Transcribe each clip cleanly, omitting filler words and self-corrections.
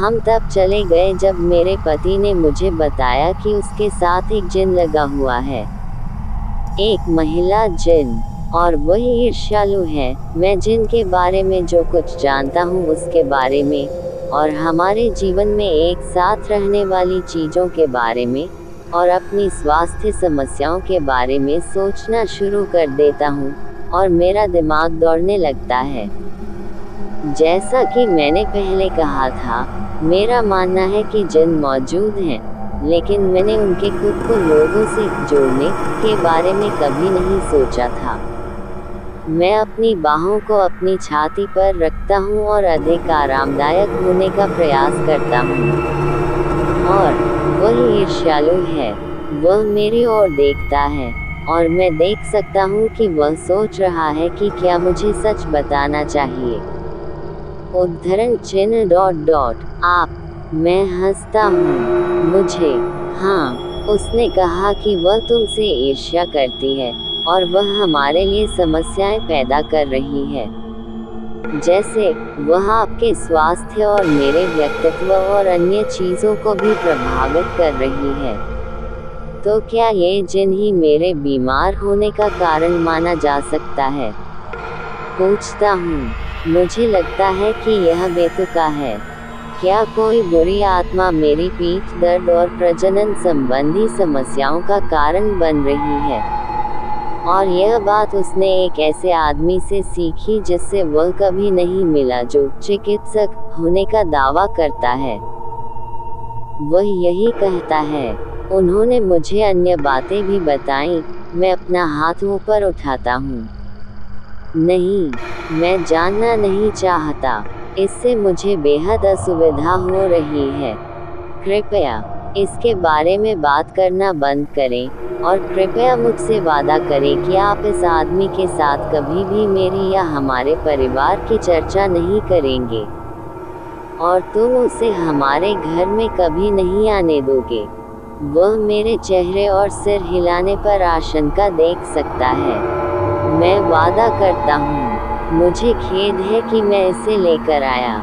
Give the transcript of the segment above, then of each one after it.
हम तब चले गए जब मेरे पति ने मुझे बताया कि उसके साथ एक जिन लगा हुआ है, एक महिला जिन, और वह ईर्ष्यालु है। मैं जिन के बारे में जो कुछ जानता हूँ उसके बारे में, और हमारे जीवन में एक साथ रहने वाली चीज़ों के बारे में, और अपनी स्वास्थ्य समस्याओं के बारे में सोचना शुरू कर देता हूँ, और मेरा दिमाग दौड़ने लगता है। जैसा कि मैंने पहले कहा था, मेरा मानना है कि जिन मौजूद हैं, लेकिन मैंने उनके खुद को लोगों से जोड़ने के बारे में कभी नहीं सोचा था। मैं अपनी बाहों को अपनी छाती पर रखता हूँ और अधिक आरामदायक होने का प्रयास करता हूँ, और वह ईर्ष्यालु है। वह मेरी ओर देखता है, और मैं देख सकता हूँ कि वह सोच रहा है कि क्या मुझे सच बताना चाहिए। उद्धरण चिन्ह आप। मैं हंसता हूँ। मुझे, हाँ, उसने कहा कि वह तुमसे ईर्ष्या करती है, और वह हमारे लिए समस्याएं पैदा कर रही है। जैसे वह आपके स्वास्थ्य और मेरे व्यक्तित्व और अन्य चीज़ों को भी प्रभावित कर रही है। तो क्या ये जिन ही मेरे बीमार होने का कारण माना जा सकता है? पूछता हूँ। मुझे लगता है कि यह बेतुका है। क्या कोई बुरी आत्मा मेरी पीठ दर्द और प्रजनन संबंधी समस्याओं का कारण बन रही है? और यह बात उसने एक ऐसे आदमी से सीखी जिससे वह कभी नहीं मिला, जो चिकित्सक होने का दावा करता है। वह यही कहता है। उन्होंने मुझे अन्य बातें भी बताईं। मैं अपना हाथ ऊपर उठाता हूँ। नहीं, मैं जानना नहीं चाहता। इससे मुझे बेहद असुविधा हो रही है। कृपया इसके बारे में बात करना बंद करें, और कृपया मुझसे वादा करें कि आप इस आदमी के साथ कभी भी मेरी या हमारे परिवार की चर्चा नहीं करेंगे, और तुम उसे हमारे घर में कभी नहीं आने दोगे। वह मेरे चेहरे और सिर हिलाने पर आशंका देख सकता है। मैं वादा करता हूँ। मुझे खेद है कि मैं इसे लेकर आया।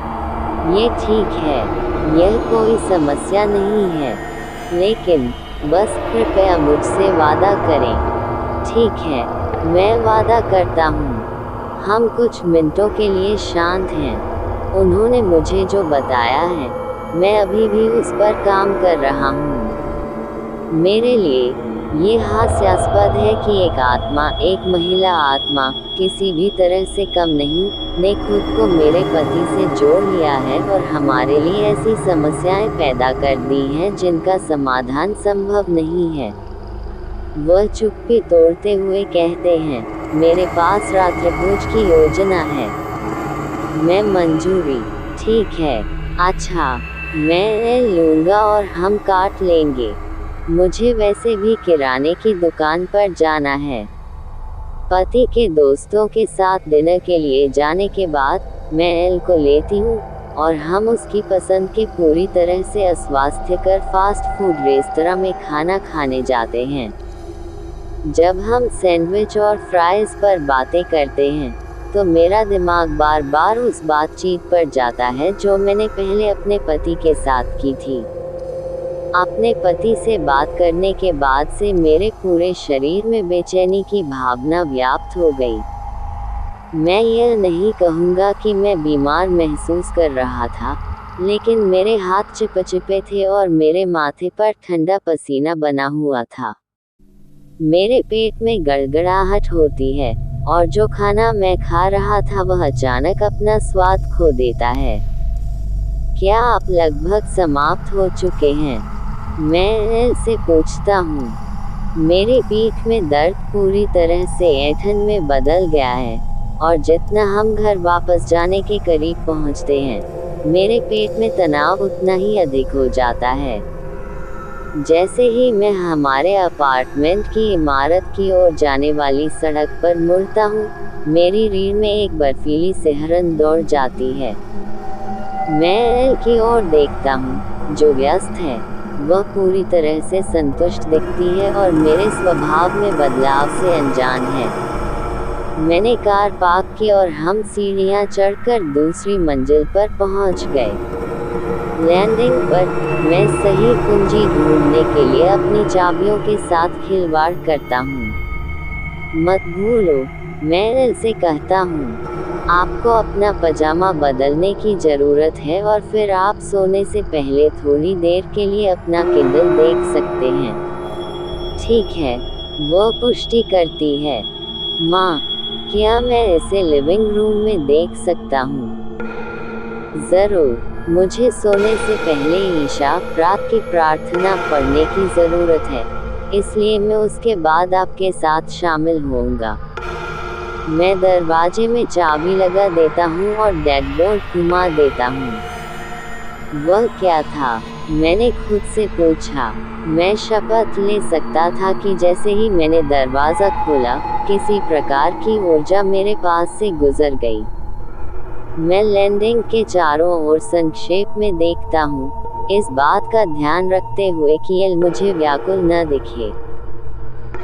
ये ठीक है, यह कोई समस्या नहीं है, लेकिन बस कृपया मुझसे वादा करें। ठीक है, मैं वादा करता हूँ। हम कुछ मिनटों के लिए शांत हैं। उन्होंने मुझे जो बताया है, मैं अभी भी उस पर काम कर रहा हूँ। मेरे लिए ये हास्यास्पद है कि एक आत्मा, एक महिला आत्मा, किसी भी तरह से कम नहीं, ने खुद को मेरे पति से जोड़ लिया है और हमारे लिए ऐसी समस्याएं पैदा कर दी हैं जिनका समाधान संभव नहीं है। वह चुप्पी तोड़ते हुए कहते हैं, मेरे पास रात्रिभोज की योजना है। मैं मंजूरी। ठीक है, अच्छा, मैं लूँगा और हम काट लेंगे। मुझे वैसे भी किराने की दुकान पर जाना है। पति के दोस्तों के साथ डिनर के लिए जाने के बाद, मैं एल को लेती हूँ, और हम उसकी पसंद के पूरी तरह से अस्वास्थ्यकर फास्ट फूड रेस्तरां में खाना खाने जाते हैं। जब हम सैंडविच और फ्राइज पर बातें करते हैं, तो मेरा दिमाग बार बार उस बातचीत पर जाता है जो मैंने पहले अपने पति के साथ की थी। अपने पति से बात करने के बाद से मेरे पूरे शरीर में बेचैनी की भावना व्याप्त हो गई। मैं यह नहीं कहूँगा कि मैं बीमार महसूस कर रहा था, लेकिन मेरे हाथ चिपचिपे थे और मेरे माथे पर ठंडा पसीना बना हुआ था। मेरे पेट में गड़गड़ाहट होती है, और जो खाना मैं खा रहा था वह अचानक अपना स्वाद खो देता है। क्या आप लगभग समाप्त हो चुके हैं? मैं से पूछता हूँ। मेरी पीठ में दर्द पूरी तरह से ऐंठन में बदल गया है, और जितना हम घर वापस जाने के करीब पहुँचते हैं, मेरे पेट में तनाव उतना ही अधिक हो जाता है। जैसे ही मैं हमारे अपार्टमेंट की इमारत की ओर जाने वाली सड़क पर मुड़ता हूँ, मेरी रीढ़ में एक बर्फीली सिहरन दौड़ जाती है। मैं एल की ओर देखता हूँ, जो व्यस्त है। वह पूरी तरह से संतुष्ट दिखती है और मेरे स्वभाव में बदलाव से अनजान है। मैंने कार पार्क की और हम सीढ़ियाँ चढ़कर दूसरी मंजिल पर पहुँच गए। लैंडिंग पर मैं सही कुंजी ढूंढने के लिए अपनी चाबियों के साथ खिलवाड़ करता हूँ। मत भूलो, मैं एल से कहता हूँ, आपको अपना पजामा बदलने की ज़रूरत है और फिर आप सोने से पहले थोड़ी देर के लिए अपना किंडल देख सकते हैं। ठीक है, वो पुष्टि करती है। माँ, क्या मैं इसे लिविंग रूम में देख सकता हूँ? ज़रूर, मुझे सोने से पहले ईशा रात की प्रार्थना पढ़ने की ज़रूरत है, इसलिए मैं उसके बाद आपके साथ शामिल होऊंगा। मैं दरवाजे में चाबी लगा देता हूँ और डैशबोर्ड घुमा देता हूँ। वह क्या था? मैंने खुद से पूछा। मैं शपथ ले सकता था कि जैसे ही मैंने दरवाज़ा खोला, किसी प्रकार की ऊर्जा मेरे पास से गुजर गई। मैं लैंडिंग के चारों ओर संक्षेप में देखता हूँ, इस बात का ध्यान रखते हुए कि एल मुझे व्याकुल न दिखे।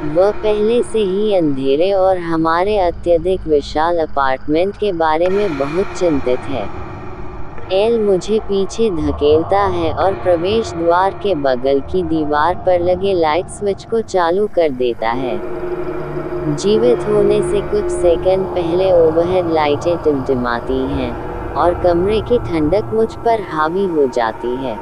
वह पहले से ही अंधेरे और हमारे अत्यधिक विशाल अपार्टमेंट के बारे में बहुत चिंतित है। एल मुझे पीछे धकेलता है और प्रवेश द्वार के बगल की दीवार पर लगे लाइट स्विच को चालू कर देता है। जीवित होने से कुछ सेकंड पहले ओवरहेड लाइटें टिमटिमाती हैं और कमरे की ठंडक मुझ पर हावी हो जाती है।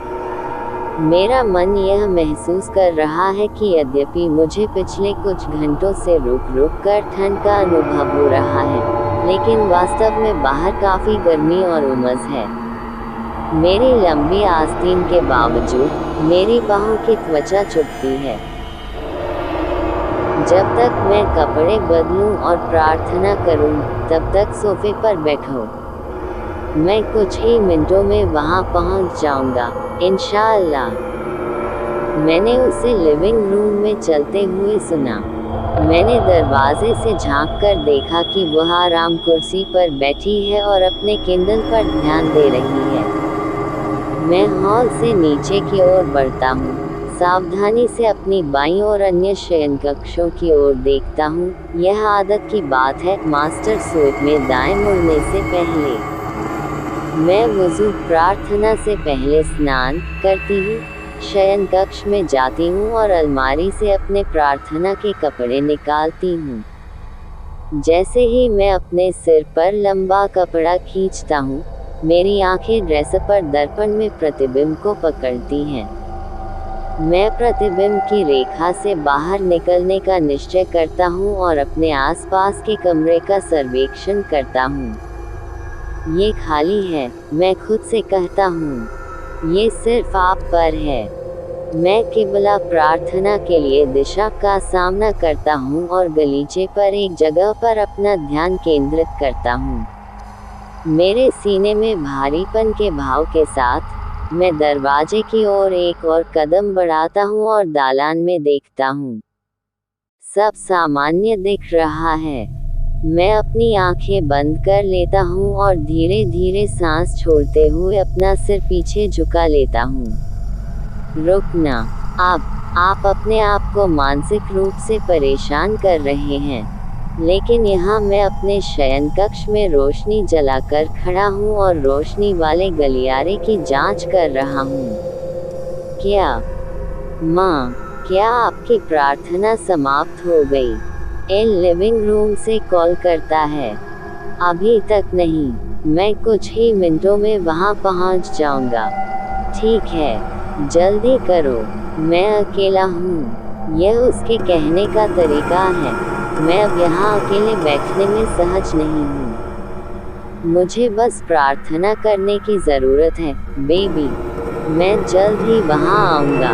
मेरा मन यह महसूस कर रहा है कि यद्यपि मुझे पिछले कुछ घंटों से रुक कर ठंड का अनुभव हो रहा है, लेकिन वास्तव में बाहर काफ़ी गर्मी और उमस है। मेरी लंबी आस्तीन के बावजूद मेरी बाहों की त्वचा चुभती है। जब तक मैं कपड़े बदलूं और प्रार्थना करूं, तब तक सोफे पर बैठो। मैं कुछ ही मिनटों में वहां पहुंच जाऊंगा, इंशाअल्लाह। मैंने उसे लिविंग रूम में चलते हुए सुना। मैंने दरवाजे से झांक कर देखा कि वह आराम कुर्सी पर बैठी है और अपने किंडल पर ध्यान दे रही है। मैं हॉल से नीचे की ओर बढ़ता हूँ, सावधानी से अपनी बाईं और अन्य शयन कक्षों की ओर देखता हूँ। यह आदत की बात है, मास्टर सूट में दाएं मुड़ने से पहले। मैं वुज़ू प्रार्थना से पहले स्नान करती हूँ, शयन कक्ष में जाती हूँ और अलमारी से अपने प्रार्थना के कपड़े निकालती हूँ। जैसे ही मैं अपने सिर पर लंबा कपड़ा खींचता हूँ, मेरी आंखें ड्रेस पर दर्पण में प्रतिबिंब को पकड़ती हैं। मैं प्रतिबिंब की रेखा से बाहर निकलने का निश्चय करता हूँ और अपने आसपास के कमरे का सर्वेक्षण करता हूँ। ये खाली है, मैं खुद से कहता हूँ। ये सिर्फ आप पर है। मैं किबला प्रार्थना के लिए दिशा का सामना करता हूँ और गलीचे पर एक जगह पर अपना ध्यान केंद्रित करता हूँ। मेरे सीने में भारीपन के भाव के साथ मैं दरवाजे की ओर एक और कदम बढ़ाता हूँ और दालान में देखता हूँ। सब सामान्य दिख रहा है। मैं अपनी आंखें बंद कर लेता हूँ और धीरे धीरे सांस छोड़ते हुए अपना सिर पीछे झुका लेता हूँ। रुकना। अब आप अपने आप को मानसिक रूप से परेशान कर रहे हैं, लेकिन यहाँ मैं अपने शयन कक्ष में रोशनी जलाकर खड़ा हूँ और रोशनी वाले गलियारे की जांच कर रहा हूँ। क्या माँ, क्या आपकी प्रार्थना समाप्त हो गई? एल लिविंग रूम से कॉल करता है। अभी तक नहीं, मैं कुछ ही मिनटों में वहाँ पहुँच जाऊँगा। ठीक है, जल्दी करो, मैं अकेला हूँ। यह उसके कहने का तरीका है। मैं अब यहाँ अकेले बैठने में सहज नहीं हूँ। मुझे बस प्रार्थना करने की ज़रूरत है, बेबी। मैं जल्द ही वहाँ आऊँगा।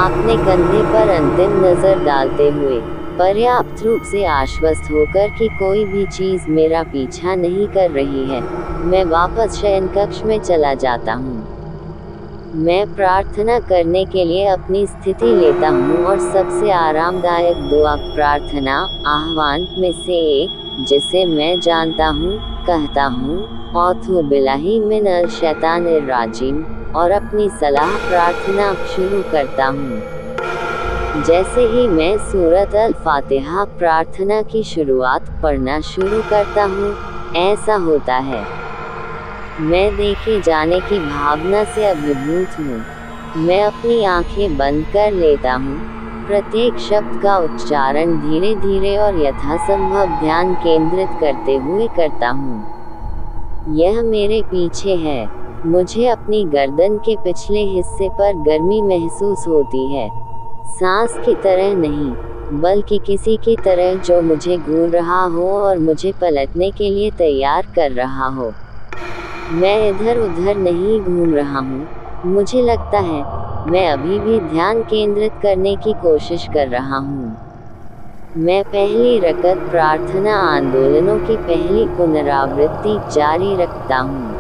अपने कंधे पर अंतिम नज़र डालते हुए, पर्याप्त रूप से आश्वस्त होकर कि कोई भी चीज़ मेरा पीछा नहीं कर रही है, मैं वापस शयन कक्ष में चला जाता हूँ। मैं प्रार्थना करने के लिए अपनी स्थिति लेता हूँ और सबसे आरामदायक दुआ प्रार्थना आह्वान में से एक, जिसे मैं जानता हूँ, कहता हूँ, औथु बिल्लाहि मिनल शैतानिर राजीम, और अपनी सलाह प्रार्थना शुरू करता हूँ। जैसे ही मैं सूरत अल फातिहा प्रार्थना की शुरुआत पढ़ना शुरू करता हूँ, ऐसा होता है। मैं देखे जाने की भावना से अभिभूत हूँ। मैं अपनी आंखें बंद कर लेता हूँ, प्रत्येक शब्द का उच्चारण धीरे धीरे और यथासंभव ध्यान केंद्रित करते हुए करता हूँ। यह मेरे पीछे है। मुझे अपनी गर्दन के पिछले हिस्से पर गर्मी महसूस होती है। सांस की तरह नहीं, बल्कि किसी की तरह जो मुझे घूर रहा हो और मुझे पलटने के लिए तैयार कर रहा हो। मैं इधर उधर नहीं घूम रहा हूँ। मुझे लगता है मैं अभी भी ध्यान केंद्रित करने की कोशिश कर रहा हूँ। मैं पहली रकत प्रार्थना आंदोलनों की पहली पुनरावृत्ति जारी रखता हूँ।